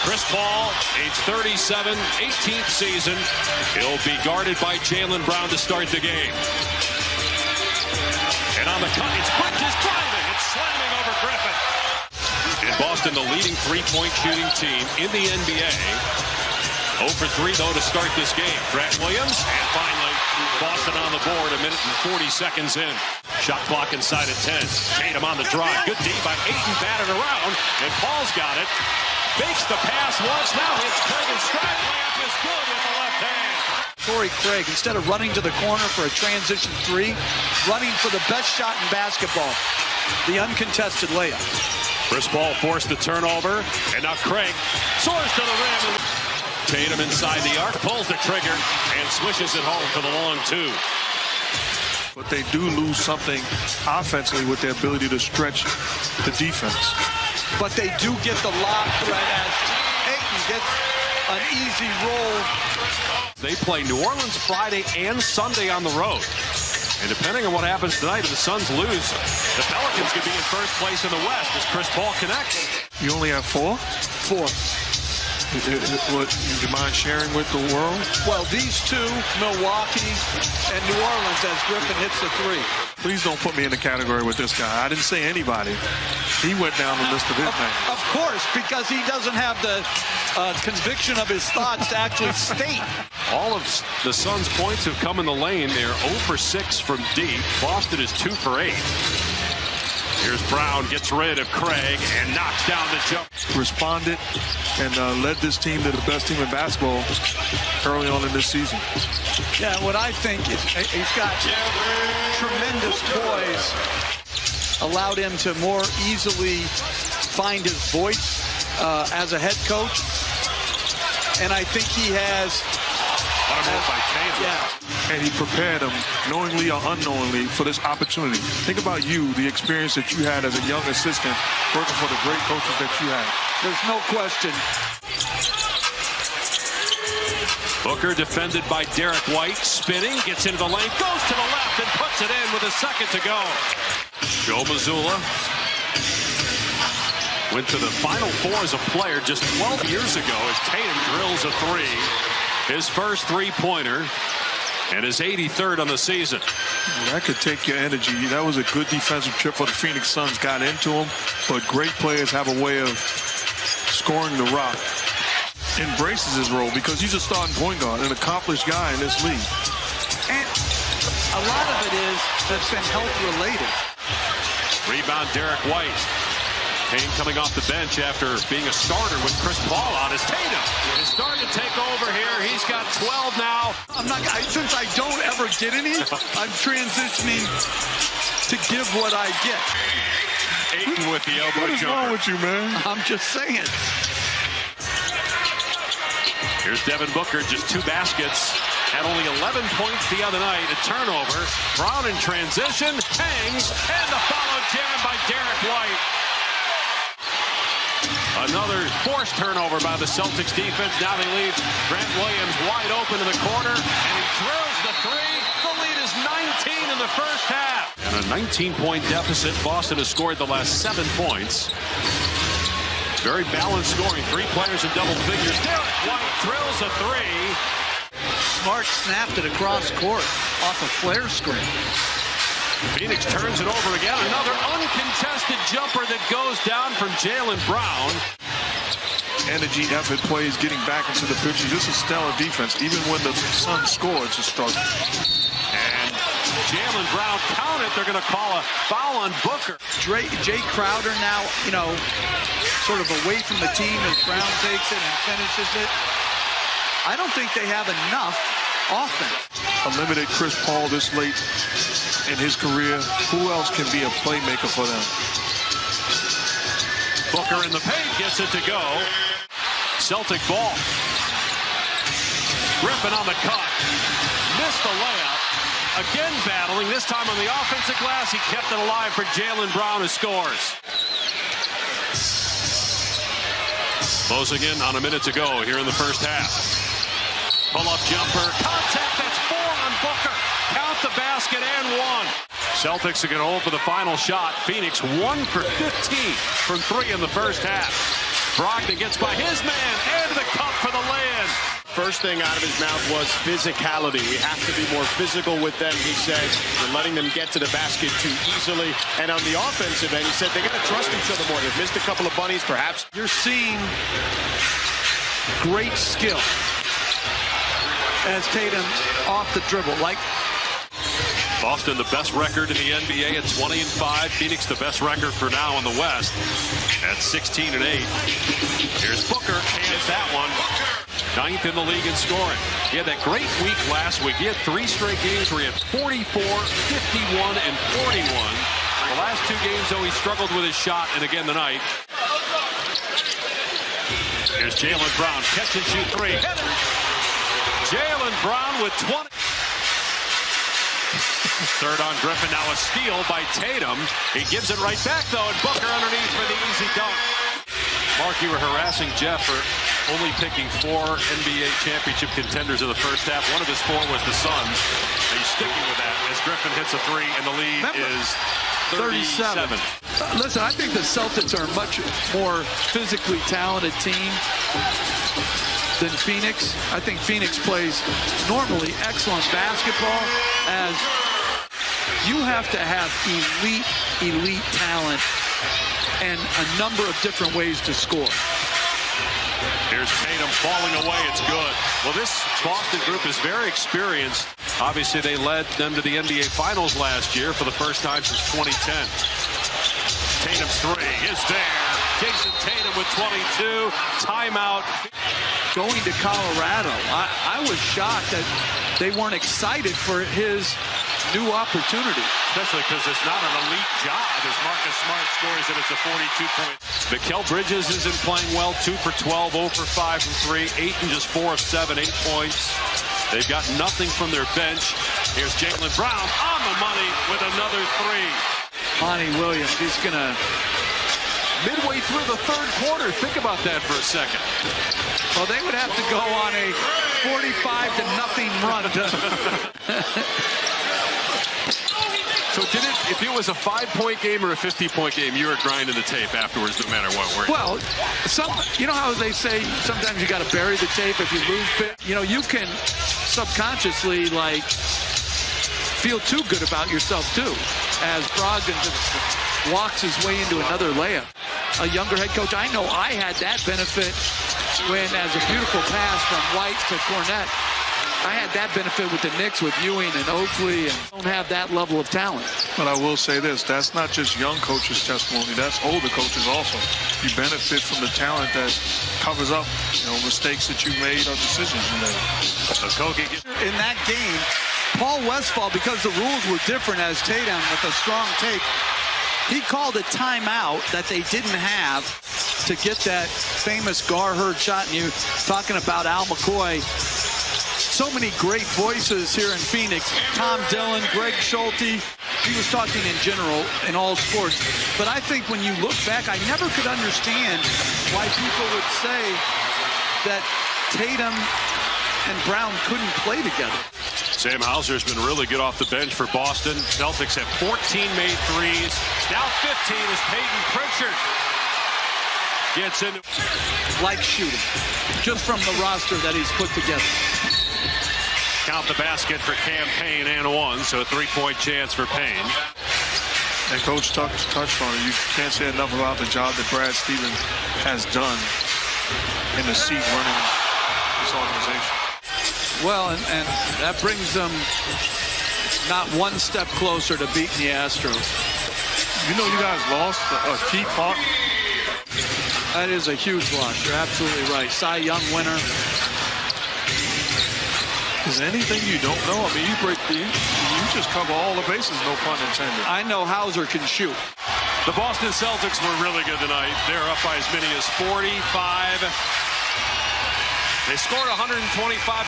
Chris Paul, age 37, 18th season. He'll be guarded by Jaylen Brown to start the game. And on the cut, it's Bridges driving. It's slamming over Griffin. And Boston, the leading three-point shooting team in the NBA. 0 for 3, though, to start this game. Grant Williams, and finally, Boston on the board, 1 minute and 40 seconds in. Shot clock inside at 10. Tatum on the drive. Good D by Ayton, batted around, and Paul's got it. Fakes the pass once, now hits Craig and stride. Layup is good with the left hand. Torrey Craig, instead of running to the corner for a transition three, running for the best shot in basketball, the uncontested layup. Chris Paul forced the turnover, and now Craig soars to the rim. Tatum inside the arc, pulls the trigger, and swishes it home for the long two. But they do lose something offensively with their ability to stretch the defense. But they do get the lob threat as Ayton gets an easy roll. They play New Orleans Friday and Sunday on the road. And depending on what happens tonight, if the Suns lose, the Pelicans could be in first place in the West as Chris Paul connects. You only have 4? 4. What, do you mind sharing with the world? Well, these two, Milwaukee and New Orleans, as Griffin hits the 3. Please don't put me in the category with this guy. I didn't say anybody. He went down the list of his names. Of course, because he doesn't have the conviction of his thoughts to actually state. All of the Suns' points have come in the lane. They're 0 for 6 from deep. Boston is 2 for 8. Here's Brown, gets rid of Craig, and knocks down the jump. Responded and led this team to the best team in basketball early on in this season. Yeah, what I think is he's got tremendous poise, allowed him to more easily find his voice as a head coach. And I think he has... What a move by Tatum. Yeah. And he prepared him, knowingly or unknowingly, for this opportunity. Think about you, the experience that you had as a young assistant, working for the great coaches that you had. There's no question. Booker defended by Derek White, spinning, gets into the lane, goes to the left and puts it in with a second to go. Joe Mazzulla went to the Final Four as a player just 12 years ago as Tatum drills a 3. His first three-pointer and his 83rd on the season. That could take your energy. That was a good defensive trip for the Phoenix Suns. Got into him, but great players have a way of scoring the rock. Embraces his role because he's a starting point guard, an accomplished guy in this league. And a lot of it is that's been health-related. Rebound, Derek White. Payne coming off the bench after being a starter with Chris Paul on his Tatum. Is starting to take over here. He's got 12 now. Since I don't ever get any, I'm transitioning to give what I get. Ayton with the elbow jumper. What is wrong with you, man? I'm just saying. Here's Devin Booker, just 2 baskets. Had only 11 points the other night. A turnover. Brown in transition. Hangs. And the follow jam by Derek White. Another forced turnover by the Celtics defense. Now they leave Grant Williams wide open in the corner, and he drills the 3. The lead is 19 in the first half. And a 19-point deficit. Boston has scored the last 7 points. Very balanced scoring. 3 players in double figures. Derek White drills a 3. Smart snapped it across court off a flare screen. Phoenix turns it over again. Another uncontested jumper that goes down from Jaylen Brown. Energy, effort, plays, getting back into the picture. This is stellar defense, even when the Suns score, it's a struggle. And Jaylen Brown counted. They're going to call a foul on Booker. Jay Crowder now, sort of away from the team as Brown takes it and finishes it. I don't think they have enough offense. A limited Chris Paul this late in his career. Who else can be a playmaker for them? Booker in the paint gets it to go. Celtic ball. Griffin on the cut. Missed the layup. Again battling, this time on the offensive glass. He kept it alive for Jaylen Brown, who scores. Closing in on a minute to go here in the first half. Pull-up jumper. Contact, that's 4 on Booker. Count the basket and 1. Celtics are going to hold for the final shot. Phoenix 1 for 15 from 3 in the first half. Brogdon gets by his man and the cup for the lay-in. First thing out of his mouth was physicality. We have to be more physical with them, he said. We're letting them get to the basket too easily. And on the offensive end, he said they got to trust each other more. They've missed a couple of bunnies, perhaps. You're seeing great skill as Tatum off the dribble. Boston, the best record in the NBA at 20-5. Phoenix, the best record for now in the West at 16-8. Here's Booker, hands that one. 9th in the league in scoring. He had that great week last week. He had 3 straight games where he had 44, 51, and 41. The last 2 games, though, he struggled with his shot, and again tonight. Here's Jaylen Brown, catch and shoot 3. Jaylen Brown with 20. Third on Griffin, now a steal by Tatum. He gives it right back, though, and Booker underneath for the easy dunk. Mark, you were harassing Jeff for only picking 4 NBA championship contenders in the first half. One of his 4 was the Suns. He's sticking with that as Griffin hits a 3, and the lead is 37. Listen, I think the Celtics are a much more physically talented team than Phoenix. I think Phoenix plays normally excellent basketball, as you have to have elite talent and a number of different ways to score. Here's Tatum falling away. It's good. Well, this Boston group is very experienced. Obviously, they led them to the NBA Finals last year for the first time since 2010. Tatum's 3 is there. Jason Tatum with 22. Timeout. Going to Colorado, I was shocked that they weren't excited for his new opportunity. Especially because it's not an elite job as Marcus Smart scores and it's a 42-point. Mikal Bridges isn't playing well. 2 for 12, 0 for 5 from 3. Ayton just 4 of 7, 8 points. They've got nothing from their bench. Here's Jaylen Brown on the money with another 3. Monty Williams, he's going to... Midway through the third quarter, think about that for a second. Well, they would have to go on a 45-0 run. So if it was a 5-point game or a 50-point game, you were grinding the tape afterwards, no matter what, weren't you? Well, you know how they say sometimes you got to bury the tape if you lose big? You know, you can subconsciously, feel too good about yourself, too, as Brogdon just walks his way into another layup. A younger head coach, I know I had that benefit when, as a beautiful pass from White to Cornette, I had that benefit with the Knicks, with Ewing and Oakley, and don't have that level of talent. But I will say this, that's not just young coaches' testimony, that's older coaches also. You benefit from the talent that covers up, mistakes that you made or decisions you made. In that game, Paul Westphal, because the rules were different as Tatum with a strong take, he called a timeout that they didn't have to get that famous Garherd shot. And you talking about Al McCoy. So many great voices here in Phoenix. Tom Dillon, Greg Schulte. He was talking in general in all sports. But I think when you look back, I never could understand why people would say that Tatum and Brown couldn't play together. Sam Hauser's been really good off the bench for Boston. Celtics have 14 made threes. Now 15 is Peyton Pritchard. Gets in. Like shooting, just from the roster that he's put together. Count the basket for Cam Payne and 1, so a 3-point chance for Payne. And Coach touched on it. You can't say enough about the job that Brad Stevens has done in the seat running this organization. Well, and that brings them not one step closer to beating the Astros. You know you guys lost a key part. That is a huge loss. You're absolutely right. Cy Young winner. Is there anything you don't know? I mean, you just cover all the bases, no pun intended. I know Hauser can shoot. The Boston Celtics were really good tonight. They're up by as many as 45. They scored 125.